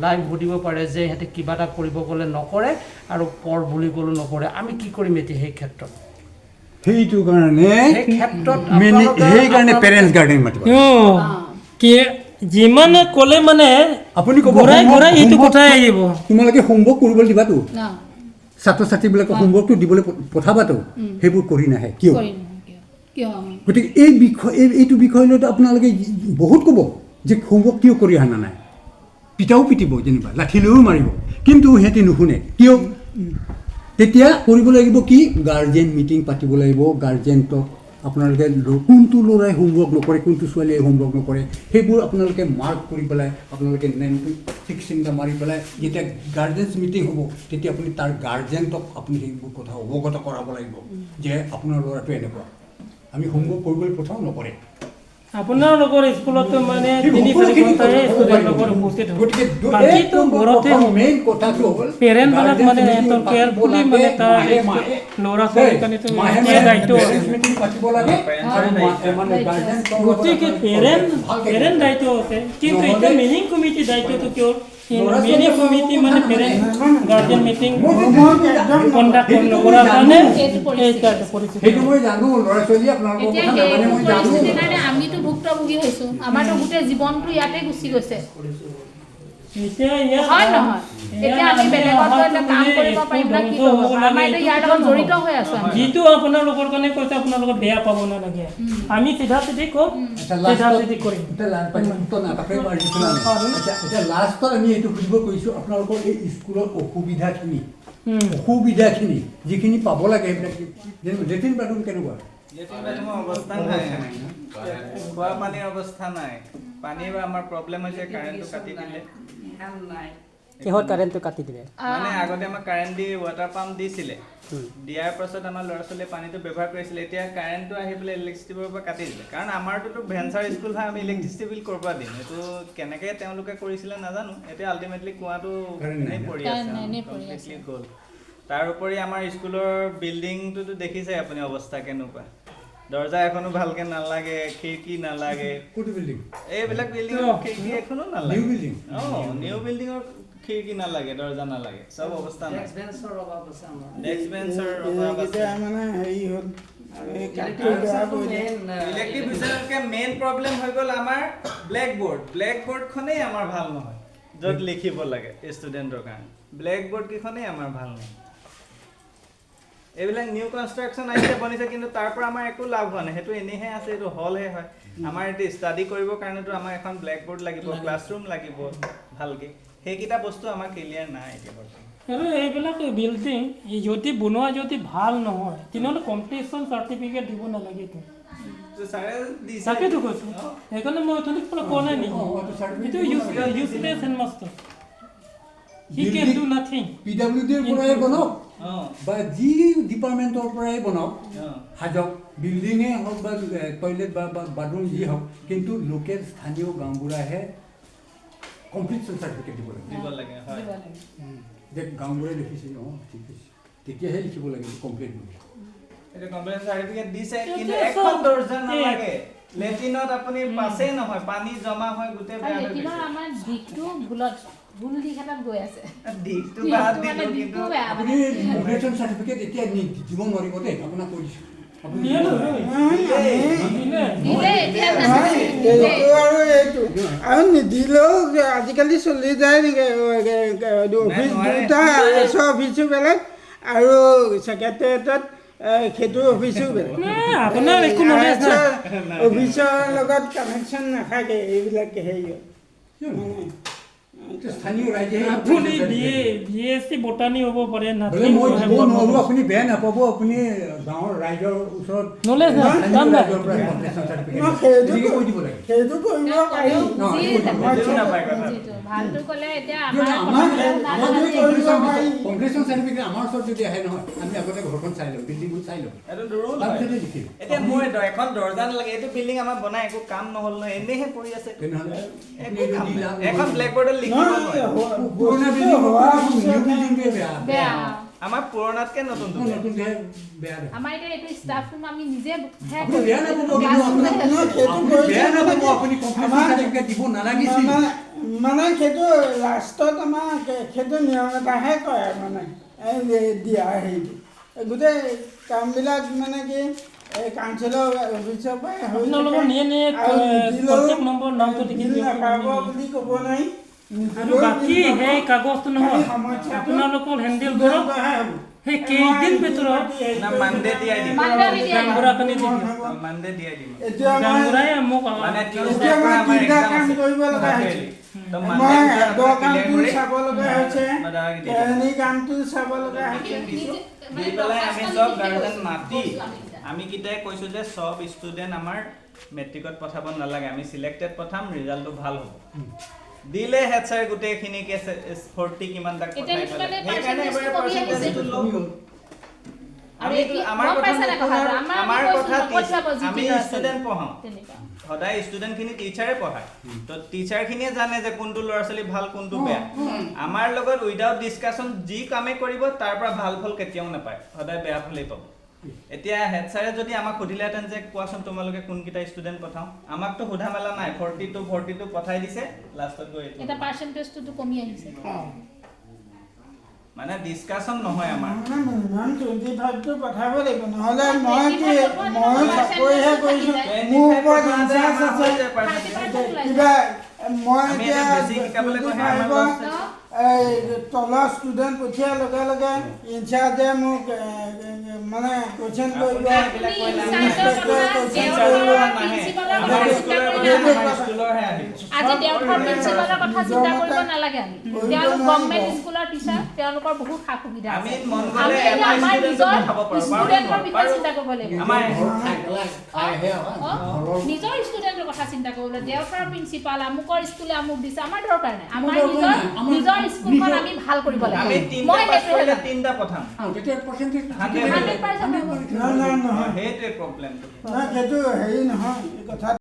লাইভ সুধিব পাৰে যে সিহঁতে কিবা এটা কৰিব গ'লে নকৰে আৰু পঢ় বুলি ক'লেও নকৰে আমি কি কৰিম এতিয়া সেই ক্ষেত্ৰত সেইটো কাৰণে সেই ক্ষেত্ৰত সেইকাৰণে পেৰেণ্টছ গাৰ্ডেন মাতিব কি যিমানে ক'লে মানে আপুনি ক'ব ঘূৰাই এইটো কথাই আহিব তোমালোকে হোমৱৰ্ক কৰিবলৈ দিবাতো ছাত্ৰ ছাত্ৰীবিলাকক হোমৱৰ্কটো দিবলৈ পঠাবাতো সেইবোৰ কৰি নাহে কিয় গতিকে এইটো বিষয় লৈতো আপোনালোকে বহুত ক'ব যে হোমৱৰ্ক কিয় কৰি অহা নাই পিতাও পিটিব যেনিবা লাঠি লৈও মাৰিব কিন্তু সিহঁতে নুশুনে কিয় তেতিয়া কৰিব লাগিব কি গাৰ্জেন মিটিং পাতিব লাগিব গাৰ্জেণ্টক আপোনালোকে কোনটো ল'ৰাই হোমৱৰ্ক নকৰে কোনটো ছোৱালীয়ে হোমৱৰ্ক নকৰে সেইবোৰ আপোনালোকে মাৰ্ক কৰি পেলাই আপোনালোকে নেমটো ঠিক চিন্তা মাৰি পেলাই যেতিয়া গাৰ্জেন্স মিটিং হ'ব তেতিয়া আপুনি তাৰ গাৰ্জেণ্টক আপুনি সেইবোৰ কথা অৱগত কৰাব লাগিব যে আপোনাৰ ল'ৰাটো এনেকুৱা আমি হোমৱৰ্ক কৰিবলৈ পঠাও নকৰে আপোনালোকৰ স্কুলতো মানে 3-4 ঘণ্টাহে ষ্টুডেণ্টৰ উপস্থিত হ'ব বাকীতো ঘৰতে মেইন কথাটো হ'ল পেৰেণ্টবিলাক মানে সিহঁতৰ কেয়াৰফুলি মানে তাৰ ল'ৰা ছোৱালীৰ কাৰণেতো দায়িত্ব গতিকে পেৰেণ্ট দায়িত্ব আছে কিন্তু এতিয়া মিনিং কমিটি দায়িত্বটো কিয় মিনিং কমিটি মানে পেৰেণ্ট গাৰ্জেন মিটিং কণ্ডাক্ট নকৰাৰ কাৰণে সেইটো মই জানো ল'ৰা ছোৱালী আপোনালোকৰ কথা নাজানে মই জানো আমিতো ভুক্তভোগী হৈছোঁ আমাৰতো গোটেই জীৱনটো ইয়াতে গুচি গৈছে এতিয়া ইয়াত হয় নহয় এতিয়া আমি বেলেগত গৈ এটা কাম কৰিব পাৰিম না কি কৰিব আমাৰ এতিয়া ইয়াৰ লগত জড়িত হৈ আছো আমি যিটো আপোনালোকৰ কাৰণে কৈছে আপোনালোকে বেয়া পাব নালাগে আমি চিধা চিধি কম চিধা চিধি কৰিম এতিয়া লাষ্টত আমি এইটো সুধিব কৈছোঁ আপোনালোকৰ এই স্কুলৰ অসুবিধাখিনি যিখিনি পাব লাগে সেইবিলাক লেট্ৰিন বাথৰুম কেনেকুৱা লেট্ৰিন বাথৰুমৰ অৱস্থা নাই খোৱা পানীৰ অৱস্থা নাই পানীৰ আমাৰ প্ৰব্লেম হৈছে কাৰেণ্টটো কাটি দিলে কিহত কাৰেণ্টটো কাটি দিলে মানে আগতে আমাক কাৰেণ্ট দি ৱাটাৰ পাম্প দিছিলে দিয়াৰ পাছত আমাৰ ল'ৰা ছোৱালীয়ে পানীটো ব্যৱহাৰ কৰিছিলে এতিয়া কাৰেণ্টটো আহি পেলাই ইলেক্ট্ৰিচিটি বৰ্ডৰ পৰা কাটি দিলে কাৰণ আমাৰটোতো ভেঞ্চাৰ স্কুল হয় আমি ইলেক্ট্ৰিচিটি বিল ক'ৰ পৰা দিম এইটো কেনেকৈ তেওঁলোকে কৰিছিলে নাজানো এতিয়া আল্টিমেটলি কুঁৱাটো এনেই পৰি আছে কমপ্লিটলি গ'ল তাৰ উপৰি আমাৰ স্কুলৰ বিল্ডিংটোতো দেখিছে আপুনি অৱস্থা কেনেকুৱা দৰ্জা এখনো ভালকে নালাগে খিৰিকী নালাগে কোনটো বিল্ডিং এইবিলাক বিল্ডিঙৰ খিৰিকী এখনো নালাগে নিউ বিল্ডিঙৰ খিৰিকী নালাগে দৰ্জা নালাগে চব অৱস্থা নাই ডেস্ক বেঞ্চৰ অভাৱ আছে মানে হেৰি হ'ল ইলেক্ট্ৰিক ভিতৰতকৈ মেইন প্ৰব্লেম হৈ গ'ল আমাৰ ব্লেক বৰ্ডখনেই আমাৰ ভাল নহয় য'ত লিখিব লাগে ষ্টুডেণ্টৰ কাৰণে ব্লেক বৰ্ডকেইখনেই আমাৰ ভাল নহয় এইবিলাক নিউ কনষ্ট্ৰাকশ্যন আহিছে বনিছে কিন্তু তাৰ পৰা আমাৰ একো লাভ হোৱা নাই সেইটো এনেহে আছে এইটো হলহে হয় আমাৰ এতিয়া ষ্টাডি কৰিবৰ কাৰণেতো আমাৰ এখন ব্লেক বৰ্ড লাগিব ক্লাছৰুম লাগিব ভালকৈ সেইকেইটা বস্তু আমাৰ ক্লিয়াৰ নাই এতিয়া বৰ্তমান আৰু এইবিলাক বিল্ডিং যদি বনোৱা যদি ভাল নহয় তেনেহ'লে কমপ্লিশ্যন চাৰ্টিফিকেট দিব নালাগে ছাৰে দিছে তাকেতো কৈছোঁ সেইকাৰণে মই অথনিৰ পৰা কোৱা নাই নেকি এইটো useless headmaster he can do nothing PWDৰ পৰাই বনাওক বা যি ডিপাৰ্টমেণ্টৰ পৰাই বনাওক সাজক বিল্ডিঙে হওক বা টয়লেট বা বাথৰুম যি হওক কিন্তু লোকেল স্থানীয় গাঁওবুঢ়াহে কমপ্লিটশ্যন চাৰ্টিফিকেট দিব লাগে যে গাঁওবুঢ়াই লিখিছে ঠিক আছে তেতিয়াহে লিখিব লাগে কমপ্লিট বুলি এটা কমপ্লিট চাৰ্টিফিকেট দিছে কিন্তু এখন দৰ্জা নালাগে লেট্ৰিনত আপুনি পাছেই নহয় পানী জমা হয় গোটেই বেয়া হৈ লেট্ৰিনৰ আমাৰ দিকটো ভুল দিশ এটাত গৈ আছে দিকটো বাদ দিলো কিন্তু আপুনি কমপ্লিটশ্যন চাৰ্টিফিকেট এতিয়া দিব নোৱাৰিব দেই আপোনাক কৈ দিছোঁ আৰু নিদিলেও আজিকালি চলি যায় নেকি অফিচ দুটা অফিচো বেলেগ আৰু ছেক্ৰেটেৰিয়েটত সেইটো অফিচো বেলেগ আপোনাৰ একো নলেজ নাই অফিচৰ লগত কানেকশ্যন নাথাকে এইবিলাক হেৰি স্থানীয় ৰাইজেহে আপুনি BSc বটানী হ'ব পাৰে বোলে মই দিব নোৱাৰোঁ আপুনি বেয়া নাপাব আপুনি গাঁৱৰ ৰাইজৰ ওচৰত নলেজ নাই কাম নাই কৈ দিব লাগে সেইটো কৰিব পাৰি ভালটো ক'লে এতিয়া কমপ্লিটশ্যন চাৰ্টিফিকেট আমাৰ ওচৰত যদি আহে নহয় আমি আগতে ঘৰখন চাই ল'ম বিল্ডিংখন চাই ল'ম এইটো ৰুল তাৰপিছতে লিখিম এতিয়া মোৰ এখন দৰ্জা নালাগে এইটো বিল্ডিং আমাৰ বনাই একো কাম নহ'ল নহয় এনেহে পৰি আছে তেনেহ'লে এখন ব্লেকবৰ্ডত লিখিব পুৰণা বিল্ডিং নিউ বিল্ডিংটোৱে বেয়া আমাৰ পুৰণাতকৈ নতুনটো নতুনটোহে বেয়া আমাৰ এতিয়া এইটো ষ্টাফ ৰুম আমি নিজে আপুনি বেয়া নাপাব বেয়া নাপাব আপুনি কমপ্লিটশ্যন চাৰ্টিফিকেট দিব নালাগিছিল মানে সেইটো লাষ্টত আমাৰ সেইটো নিয়ম এটাহে কৰে মানে দিয়া হেৰিটো গোটেই কামবিলাক মানে কি এই কাউন্সিলৰ অফিচৰ পৰাই আপোনালোকৰ নিয়ে কণ্টেক্ট নম্বৰ নামটো লিখি দিয়ক নাপাব বুলি ক'ব নোৱাৰি আৰু বাকী সেই কাগজটো নহয় আপোনালোকৰ হেণ্ডেল কৰক সেই কেইদিন ভিতৰত মানডে দিয়াই দিম গাঁওবুঢ়াখিনি দি দিয়ক মানডে দিয়াই দিম গাঁওবুঢ়াই মোক মানে এতিয়া মই তিনিটা কাম কৰিব লগা হৈছে মই আগৰ কামটো চাব লগা হৈছে এনে কামটো চাব লগা হৈছে দি পেলাই আমি চব গাৰ্জেন মাতি আমি কেইটাই কৈছোঁ যে চব ষ্টুডেণ্ট আমাৰ মেট্ৰিকত পঠাব নালাগে আমি চিলেক্টেড পঠাম ৰিজাল্টটো ভাল হ'ব দিলে হেড ছাৰে গোটেইখিনিকে 40 কিমান তাক পঠাই পেলাই সেইকাৰণে এবাৰ পাৰ্চেণ্টেজটো ল' আমাৰ কথা আমি ষ্টুডেণ্ট পঢ়াওঁ সদায় ষ্টুডেণ্টখিনি টিচাৰে পঢ়ায় তো টিচাৰখিনিয়ে জানে যে কোনটো ল'ৰা ছোৱালী ভাল কোনটো বেয়া আমাৰ লগত উইদাউট ডিছকাশ্যন যি কামেই কৰিব তাৰ পৰা ভাল ফল কেতিয়াও নাপায় সদায় বেয়া ফলেই পাব এতিয়া হেড ছাৰে যদি আমাক সুধিলেহেঁতেন যে কোৱাচোন তোমালোকে কোনকেইটা ষ্টুডেণ্ট পঠাওঁ আমাকতো সোধা মেলা নাই 42 পঠাই দিছে লাষ্টত গৈ এটা পাৰ্চেণ্টেজটো কমি আহিছে মানে ডিছকাশ্যন নহয় আমাৰ মিনিমাম 25টো পঠাব লাগিব নহ'লে মই চাকৰিহে কৰিছোঁ মোৰ ওপৰত ইনচাৰ্জ আছে কিবা মই আমি এতিয়া এটা বেছিক শিকাবলৈ কৈছে আমাৰ 25 এই তলৰ ষ্টুডেণ্ট পঠিওৱাৰ লগে লগে ইনচাৰ্জে মোক মানে কোৱেশ্যন কৰিব আজি দেওঘৰ প্ৰিন্সিপালৰ কথা চিন্তা কৰিব নালাগে আমি তেওঁলোক গভৰ্ণমেণ্ট স্কুলৰ টিচাৰ তেওঁলোকৰ বহুত সা সুবিধা আছে আমি মন গ'লে আমি আমাৰ নিজৰ খাব পাৰোঁ। ষ্টুডেণ্টৰ বিষয়ে চিন্তা কৰিব লাগিব আমাৰ নিজৰ ষ্টুডেণ্টৰ কথা চিন্তা কৰিবলৈ দেওঘৰৰ প্ৰিন্সিপাল আমুকৰ স্কুলে আমুক দিছে আমাৰ দৰকাৰ নাই আমাৰ নিজৰ স্কুলখন আমি ভাল কৰিব আমি লাগে তিনটা মই পাছ সেইটোৱে কৰিলে ভাবোঁ। তিনটা পঠাম তেতিয়া পাৰ্চেণ্টেজ 100% নহয় সেইটোৱে প্ৰব্লেমটো নহয় সেইটো হেৰি নহয় এই কথা